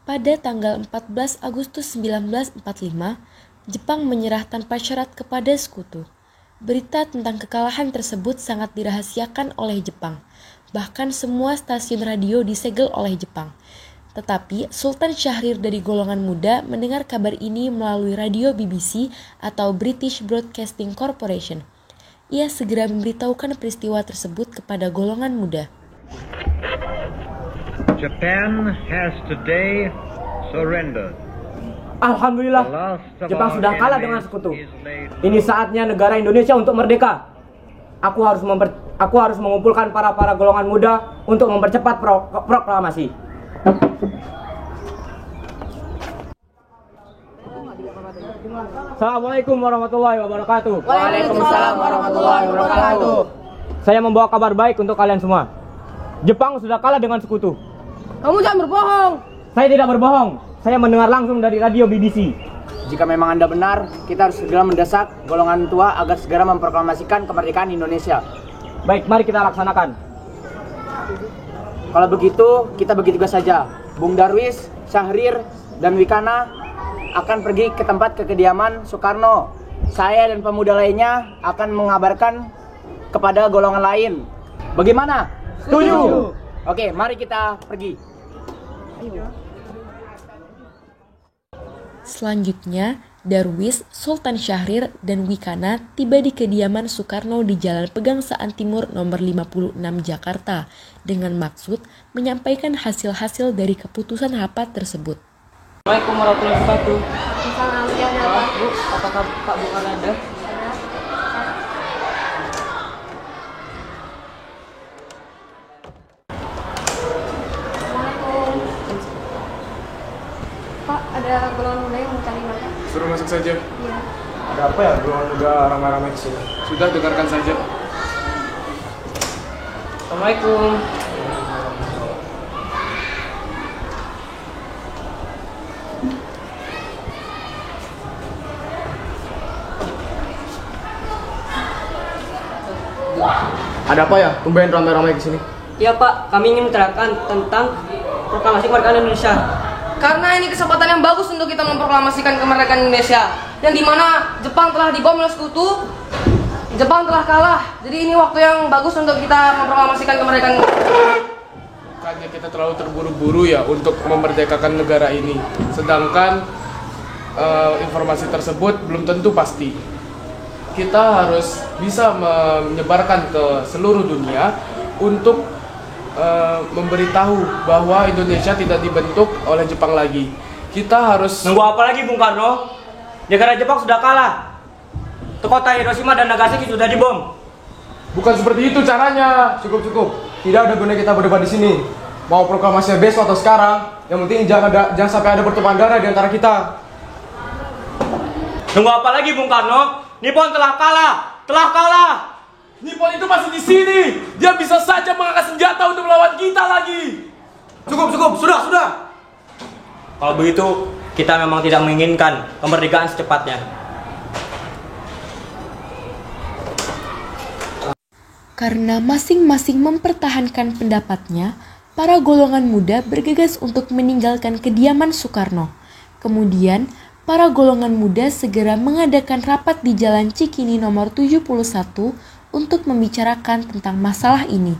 Pada tanggal 14 Agustus 1945, Jepang menyerah tanpa syarat kepada sekutu. Berita tentang kekalahan tersebut sangat dirahasiakan oleh Jepang. Bahkan semua stasiun radio disegel oleh Jepang. Tetapi Sultan Syahrir dari golongan muda mendengar kabar ini melalui radio BBC atau British Broadcasting Corporation. Ia segera memberitahukan peristiwa tersebut kepada golongan muda. Japan has today surrendered. Alhamdulillah, Jepang sudah kalah dengan sekutu. Ini saatnya negara Indonesia untuk merdeka. Aku harus mengumpulkan para golongan muda untuk mempercepat proklamasi. Assalamualaikum warahmatullahi wabarakatuh. Waalaikumsalam warahmatullahi wabarakatuh. Saya membawa kabar baik untuk kalian semua. Jepang sudah kalah dengan sekutu. Kamu jangan berbohong. Saya tidak berbohong. Saya mendengar langsung dari radio BBC. Jika memang Anda benar, kita harus segera mendesak golongan tua agar segera memproklamasikan kemerdekaan Indonesia. Baik, mari kita laksanakan. Kalau begitu, kita bagi tugas saja. Bung Darwis, Syahrir, dan Wikana akan pergi ke tempat kediaman Soekarno. Saya dan pemuda lainnya akan mengabarkan kepada golongan lain. Bagaimana? Setuju. Oke, mari kita pergi. Selanjutnya, Darwis, Sultan Syahrir, dan Wikana tiba di kediaman Soekarno di Jalan Pegangsaan Timur nomor 56 Jakarta dengan maksud menyampaikan hasil-hasil dari keputusan rapat tersebut. Assalamualaikum warahmatullahi wabarakatuh. Assalamualaikum. Bu, apakah Pak Bungan ada? Pak, ada golongan muda yang mencari Bapak. Suruh masuk saja. Iya. Ada apa ya golongan muda ramai-ramai di sini? Sudah, dengarkan saja. Assalamualaikum. Ada apa ya? Tumben ramai-ramai di sini. Ya Pak, kami ingin menceritakan tentang proklamasi kemerdekaan Indonesia. Karena ini kesempatan yang bagus untuk kita memproklamasikan kemerdekaan Indonesia, yang dimana Jepang telah dibom oleh sekutu, Jepang telah kalah. Jadi ini waktu yang bagus untuk kita memproklamasikan kemerdekaan. Bukannya kita terlalu terburu-buru ya untuk memerdekakan negara ini. Sedangkan informasi tersebut belum tentu pasti. Kita harus bisa menyebarkan ke seluruh dunia untuk memberitahu bahwa Indonesia tidak dibentuk oleh Jepang lagi. Kita harus... Nunggu apa lagi Bung Karno? Negara Jepang sudah kalah. Kota Hiroshima dan Nagasaki sudah dibom. Bukan seperti itu caranya. Cukup. Tidak ada guna kita berdebat di sini. Mau proklamasinya besok atau sekarang, yang penting jangan sampai ada pertumpahan darah di antara kita. Nunggu apa lagi Bung Karno? Nippon telah kalah. Nippon itu masih di sini. Dia bisa saja mengangkat senjata untuk melawan kita lagi. Cukup, sudah. Kalau begitu, kita memang tidak menginginkan kemerdekaan secepatnya. Karena masing-masing mempertahankan pendapatnya, para golongan muda bergegas untuk meninggalkan kediaman Soekarno. Kemudian, para golongan muda segera mengadakan rapat di Jalan Cikini nomor 71 untuk membicarakan tentang masalah ini.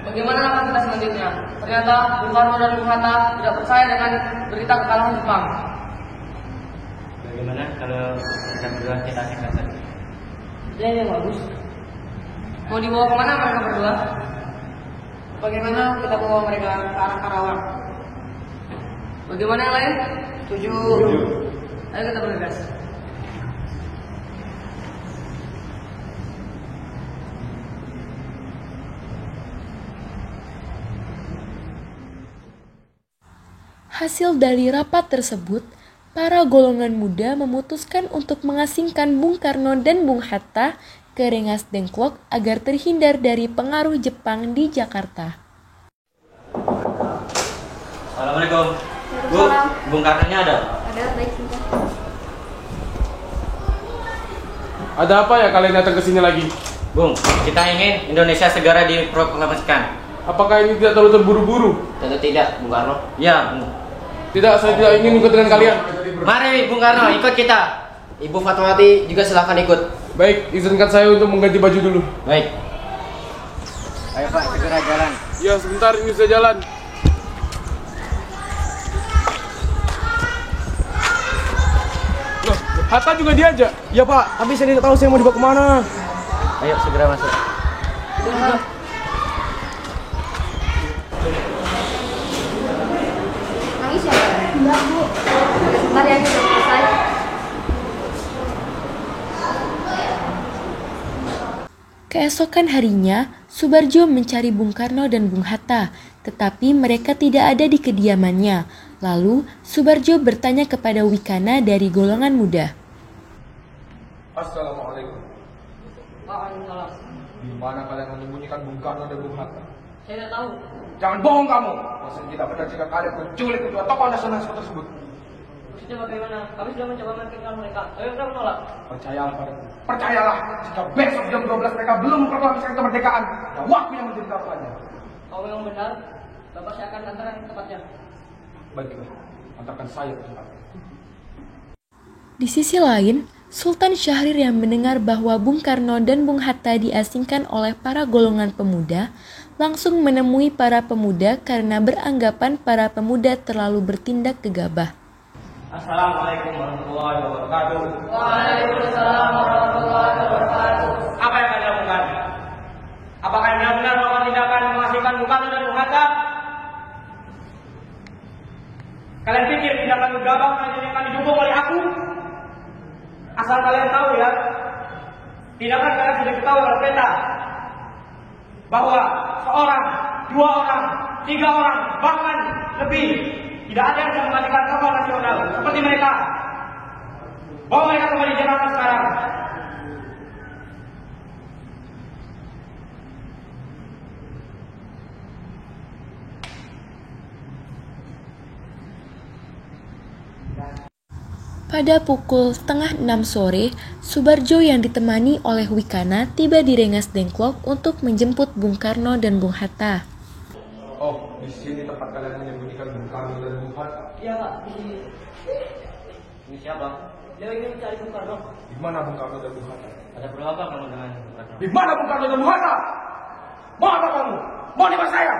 Bagaimana langkah kita selanjutnya? Ternyata Bung Karno dan Bung Hatta tidak percaya dengan berita kekalahan Jepang. Bagaimana kalau kita berdua kita singkat saja? Ya, yang bagus. Mau dibawa kemana mereka berdua? Bagaimana kita bawa mereka ke arah Karawang? Bagaimana yang lain? Setuju. Ayo kita bergegas. Hasil dari rapat tersebut, para golongan muda memutuskan untuk mengasingkan Bung Karno dan Bung Hatta ke Rengas Dengklok agar terhindar dari pengaruh Jepang di Jakarta. Assalamualaikum. Bu, Bung Karno-nya ada? Ada, baik sudah. Ada apa ya kalian datang ke sini lagi? Bung, kita ingin Indonesia segera diproklamasikan. Apakah ini tidak terlalu terburu-buru? Tentu tidak, Bung Karno. Ya. Tidak, saya tidak ingin ikut dengan kalian. Mari Bung Karno, ikut kita. Ibu Fatmawati juga silahkan ikut. Baik, izinkan saya untuk mengganti baju dulu. Baik. Ayo Pak, segera jalan. Ya, sebentar ini saya jalan. Loh, Hatta juga diajak? Ya Pak, tapi saya tidak tahu saya mau dibawa kemana. Ayo segera masuk. Nangis ya? Enggak, Bu. Sebentar ya, kita selesai. Keesokan harinya, Subarjo mencari Bung Karno dan Bung Hatta, tetapi mereka tidak ada di kediamannya. Lalu, Subarjo bertanya kepada Wikana dari golongan muda. Assalamualaikum. Waalaikumsalam. Di mana kalian menyembunyikan Bung Karno dan Bung Hatta? Saya tidak tahu. Jangan bohong kamu. Masa tidak benar jika kalian menculik kedua tokoh nasional tersebut. Maksudnya bagaimana? Kami sudah mencoba meyakinkan mereka. Tapi mereka menolak. Percayalah padaku. Percayalah, jika besok jam 12 mereka belum memproklamasikan kemerdekaan, ya waktu yang menjadi taruhannya. Kalau memang benar, Bapak saya akan antarkan ke tempatnya. Baiklah, antarkan saya ke tempat. Di sisi lain, Sultan Syahrir yang mendengar bahwa Bung Karno dan Bung Hatta diasingkan oleh para golongan pemuda, langsung menemui para pemuda karena beranggapan para pemuda terlalu bertindak gegabah. Assalamualaikum warahmatullahi wabarakatuh. Waalaikumsalam warahmatullahi wabarakatuh. Apa yang kalian lakukan? Apakah yang benar melakukan tindakan mengasingkan Bung Karno dan Bung Hatta? Kalian pikir tindakan gegabah akan didukung oleh aku? Asal kalian tahu ya, tindakan kalian sudah diketahui oleh peta bahwa seorang, 2 orang, 3 orang, bahkan lebih tidak ada yang bisa menggantikan tokoh nasional seperti mereka. Bawa mereka kembali di Jakarta sekarang. Pada pukul 5:30 sore, Subarjo yang ditemani oleh Wikana tiba di Rengas Dengklok untuk menjemput Bung Karno dan Bung Hatta. Oh, di sini tempat kalian menyembunyikan Bung Karno dan Bung Hatta. Iya Pak, di sini. Ini siapa? Dia ingin mencari Bung Karno. Di mana Bung Karno dan Bung Hatta? Ada perlu apa kamu dengan Bung Karno? Di mana Bung Karno dan Bung Hatta? Mau apa kamu? Mau di saya?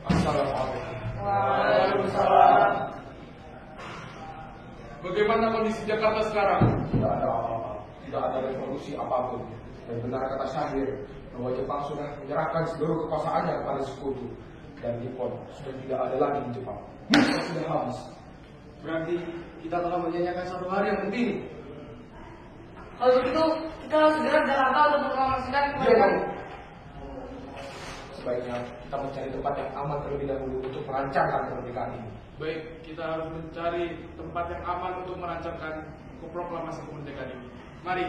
Assalamualaikum. Waalaikumsalam. Bagaimana kondisi Jakarta sekarang? Tidak ada apa-apa. Tidak ada revolusi apapun. Dan benar kata Syahrir bahwa Jepang sudah menyerahkan seluruh kekuasaannya kepada sekutu. Dan Nippon sudah tidak ada lagi di Jepang. Masa sudah habis. Berarti kita telah menyanyikan satu hari yang penting. Kalau begitu, kita harus segera berlangkah untuk mempromosikan kemerdekaan. Sebaiknya kita mencari tempat yang aman terlebih dahulu untuk merancangkan kemerdekaan ini. Baik, kita harus mencari tempat yang aman untuk merancangkan proklamasi kemerdekaan ini. Mari.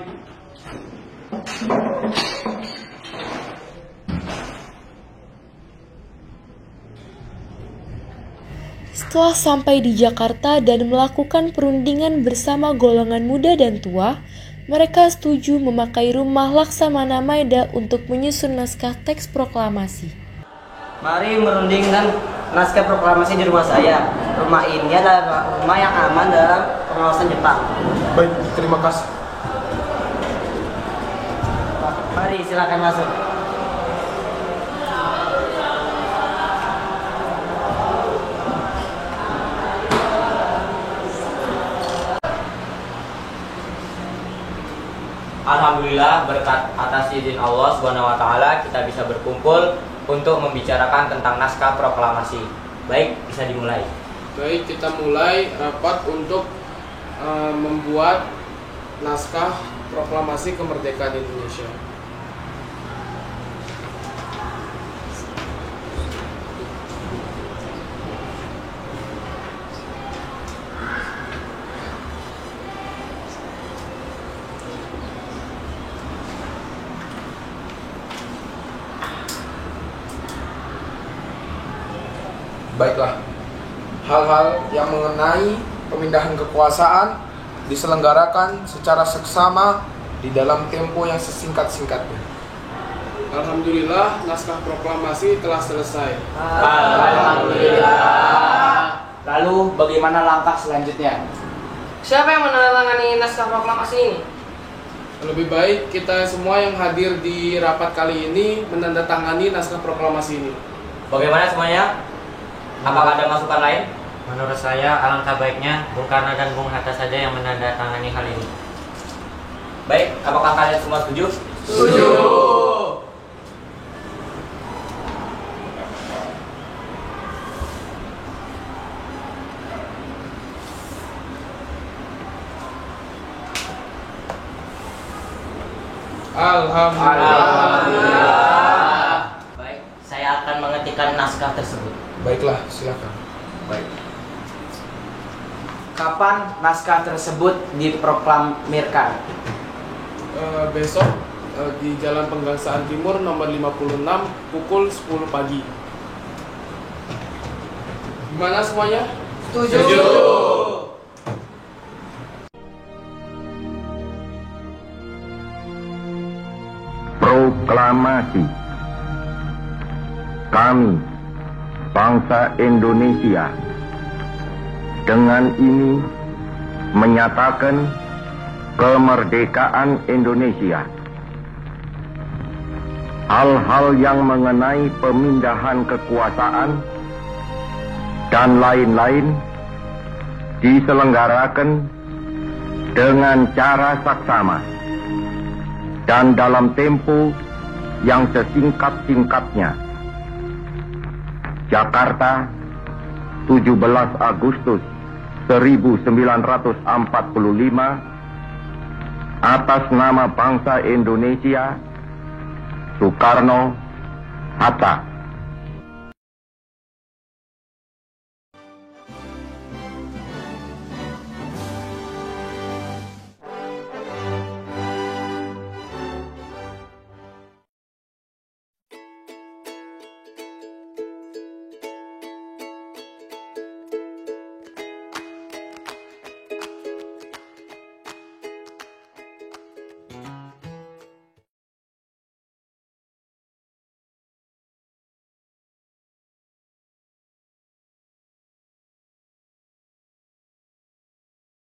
Setelah sampai di Jakarta dan melakukan perundingan bersama golongan muda dan tua, mereka setuju memakai rumah Laksamana Maeda untuk menyusun naskah teks proklamasi. Mari merundingkan naskah proklamasi di rumah saya. Rumah ini adalah rumah yang aman dalam pengawasan Jepang. Baik, terima kasih. Mari silakan masuk. Alhamdulillah, berkat atas izin Allah SWT kita bisa berkumpul untuk membicarakan tentang naskah proklamasi. Baik, bisa dimulai. Baik, kita mulai rapat untuk membuat naskah proklamasi kemerdekaan Indonesia. Baiklah, hal-hal yang mengenai pemindahan kekuasaan diselenggarakan secara seksama di dalam tempo yang sesingkat-singkatnya. Alhamdulillah, naskah proklamasi telah selesai. Alhamdulillah. Lalu bagaimana langkah selanjutnya? Siapa yang menandatangani naskah proklamasi ini? Lebih baik kita semua yang hadir di rapat kali ini menandatangani naskah proklamasi ini. Bagaimana semuanya? Apakah ada masukan lain? Menurut saya alangkah baiknya Bung Karno dan Bung Hatta saja yang menandatangani hal ini. Baik, apakah kalian semua setuju? Setuju. Alhamdulillah. Baik, saya akan mengetikkan naskah tersebut. Baiklah, silakan. Baik. Kapan naskah tersebut diproklamirkan? Besok di Jalan Penggangsaan Timur nomor 56 pukul 10 pagi. Gimana semuanya? Setuju. Proklamasi. Kami, bangsa Indonesia, dengan ini menyatakan kemerdekaan Indonesia. Hal-hal yang mengenai pemindahan kekuasaan dan lain-lain diselenggarakan dengan cara saksama dan dalam tempo yang sesingkat-singkatnya. Jakarta, 17 Agustus 1945, atas nama bangsa Indonesia, Soekarno, Hatta.